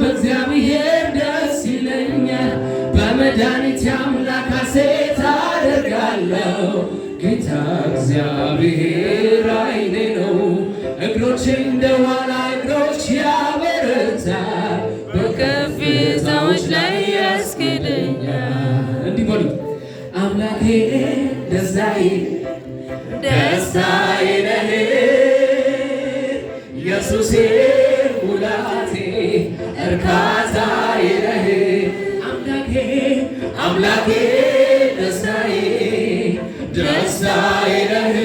በእግዚአብሔር ደስ ይለኛል በመድኃኒቴ አምላክ ሐሴት አደርጋለሁ ጌታ እግዚአብሔር ዓይኔ ነው እግሮቼ እንደ ዋላ እግሮች ያበረታል በከፍታዎች ላይ ያስኬደኛል እንዲህ በሉ አምላኬ ደስታዬ ደስታዬ ነህ ኢየሱሴ ሙላቴ እርካታዬ ነህ አምላኬ ደስታዬ ደስታዬ ነህ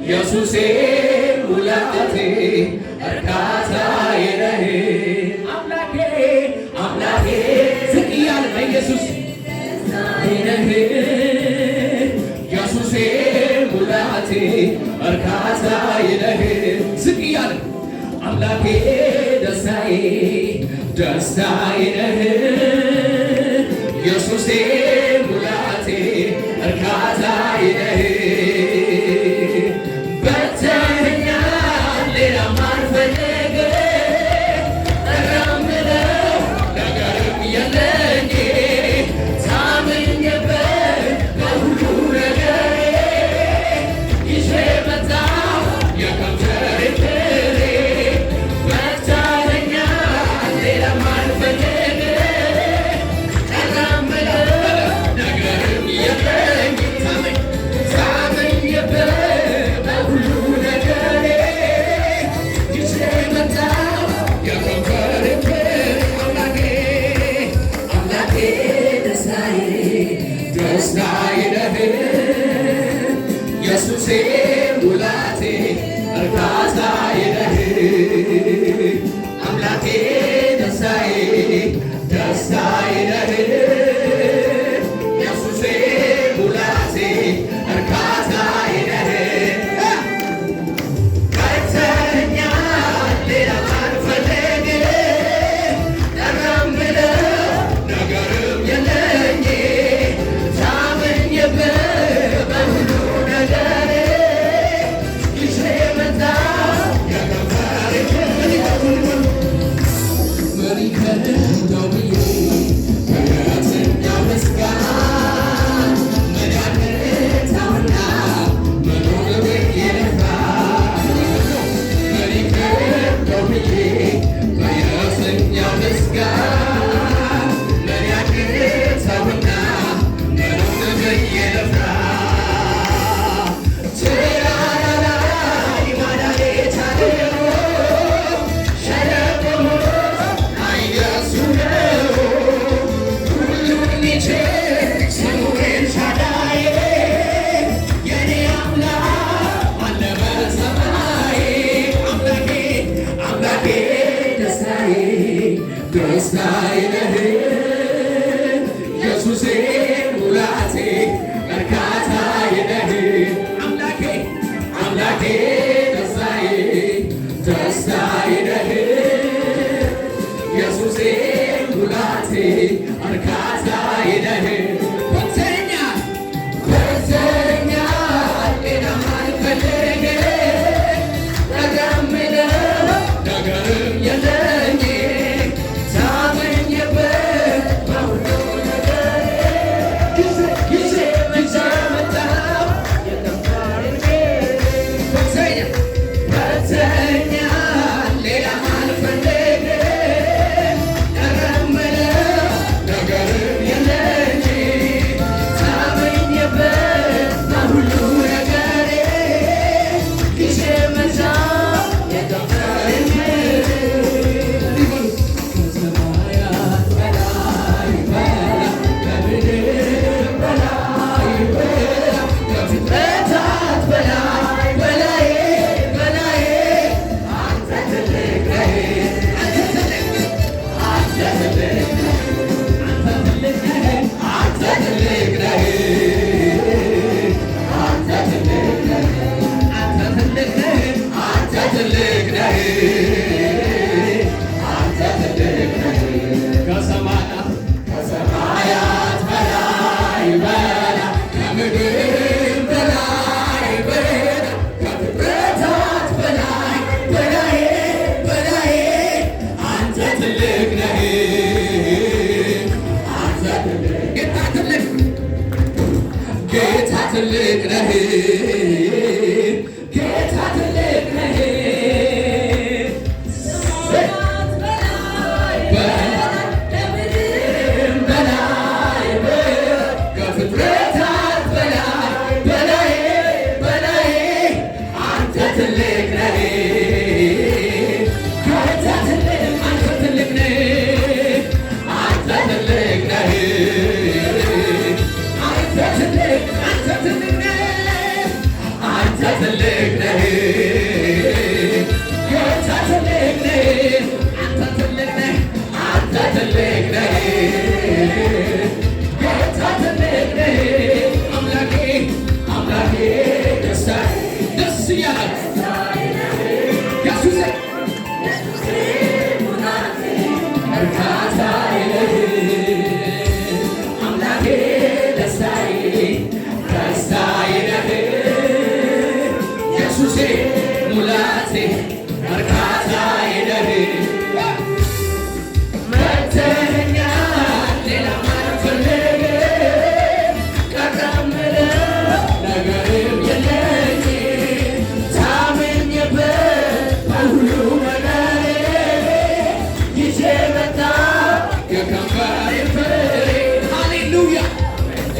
ኢየሱሴ ሙላቴ እርካታዬ ነህ አምላኬ ዝቅ እያለ ኢየሱስ ደስታዬ ነህ ኢየሱሴ ሙላቴ እርካታዬ ነህ ዝቅ እያለ አምላኬ ደስታዬ ነህ ኢየሱሴ ሙላቴ እርካታዬ ነህ በተኛል ሌላ ማልፈልግ እራምለው ነገርም የለኝ ታምኜበት በሁሉ ነገሬ ይዤ መጣሁ የከንፈሬ ፍሬ በተኛል ሌላ ማልፈልግ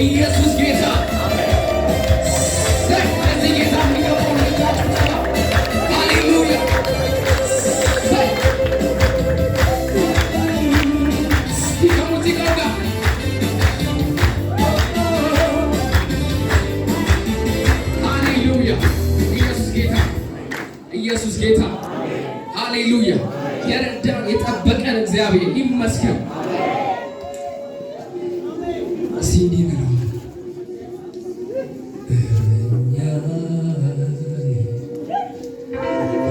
ኢየሱስ ጌታ። ለዚህ ጌታ የሚገባው ሃሌሉያ። ከሙዚቃው ጋር ሃሌሉያ። ኢየሱስ ጌታ፣ ኢየሱስ ጌታ። ሃሌሉያ። የረዳን የጠበቀን እግዚአብሔር ይመስገን። እንዲህ ብለው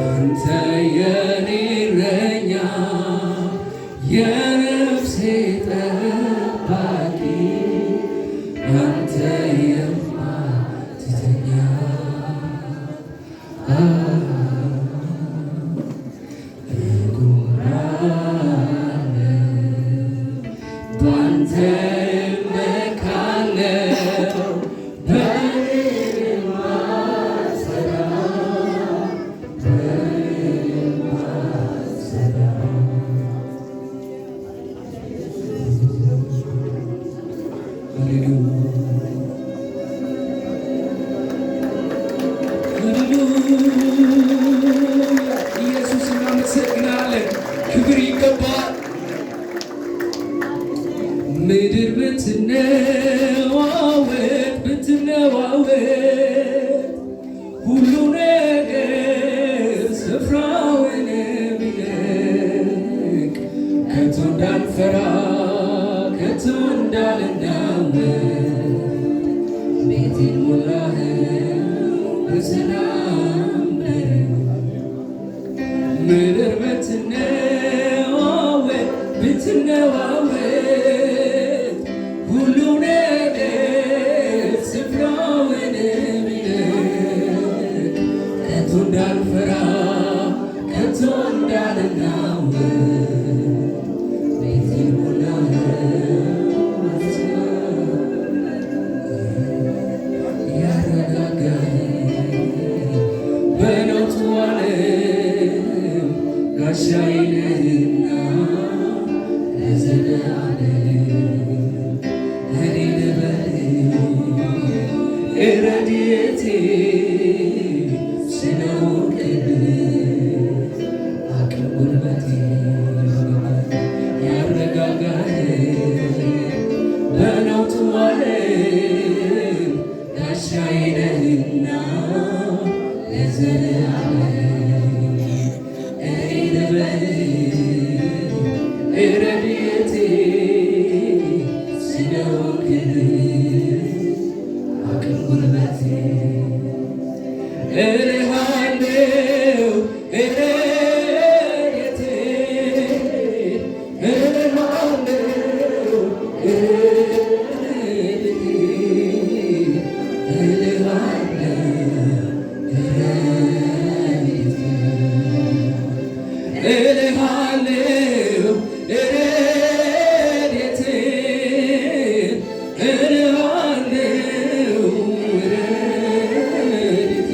አንተ የኔ እረኛ የነፍሴ ጠባቂ አንተ የማትተኛ ባንተ ኢየሱስ እናመሰግናለን። ክብር ይገባል። ምድር ብትነዋወጥ ሁሉ ነገር ስፍራውን ቢለቅ ከቶ እንዳንፈራ ከቶ እንዳልናወጥ ቤቴን ሞላኸው በሰላም ምድር ብትነዋወጥ ሁሉ ነገር ስፍራውን ቢለቅ ከቶ እንዳልፈራ ከቶ እንዳልናወጥ ቤቴን ሞላኸው ያረጋጋኝ በለውጡ ዓለም ጋሻዬ ነህና ረድኤቴ ስለሆንክልኝ አቅም ጉልበቴ ያረጋጋኝ በለውጡ ዓለም ጋሻዬ ነህና ለዘለዓለም እኔ ልበልህ ረድኤቴ ስለሆንክልኝ አቅም ጉልበቴ እልሃለሁ ረድኤቴ እልሃለሁ ረድኤቴ እልሃለሁ ረድኤቴ እልሃለሁ ረድኤቴ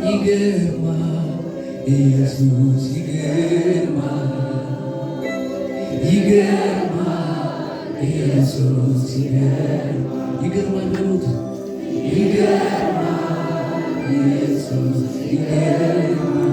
ይገርማል ኢየሱስ ይገርማል ይገርማል ኢየሱስ ይገርማል በሉት ይገርማል ኢየሱስ ይገርማል